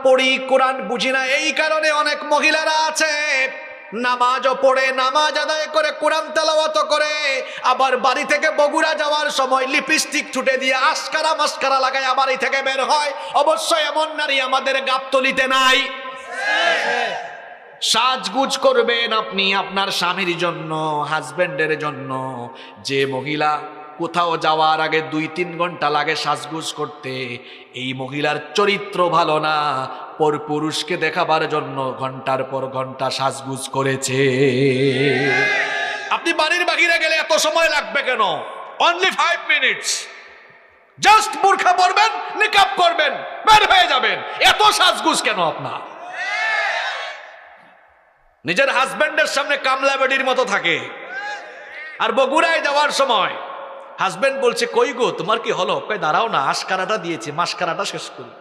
পড়ি, কোরআন বুঝি না, এই কারণে অনেক মহিলারা আছে নামাজও পড়ে, নামাজ আদায় করে, কোরআন তেলাওয়াত করে, আবার বাড়ি থেকে বগুড়া যাওয়ার সময় লিপস্টিক ছুটে দিয়ে আস্কারা মাস্কারা লাগায় বাড়ি থেকে বের হয়। অবশ্যই এমন নারী আমাদের গাবতলিতে নাই। সাজগুজ করবেন আপনি আপনার স্বামীর জন্য, হাজবেন্ডের জন্য। যে মহিলা কোথাও যাওয়ার আগে 2-3 ঘন্টা লাগে সাজগুজ করতে, এই মহিলার চরিত্র ভালো না, পর পুরুষকে দেখাবার জন্য ঘন্টার পর ঘন্টা সাজগুজ করেছে। আপনি বাড়ির বাহিরে গেলে এত সময় লাগবে কেন? Only 5 minutes. জাস্ট বোরখা পরবেন, নিকাব করবেন, বের হয়ে যাবেন। এত সাজগুজ কেন আপনার? নিজের হাজবেন্ডের সামনে কামলা বেডির মতো থাকে। আর বগুড়ায় যাওয়ার সময় হাজবেন্ড বলছে, কই গো তোমার কি হলো? কই দাঁড়াও না, আশকারাটা দিয়েছি, মাসকারাটা শেষ করি।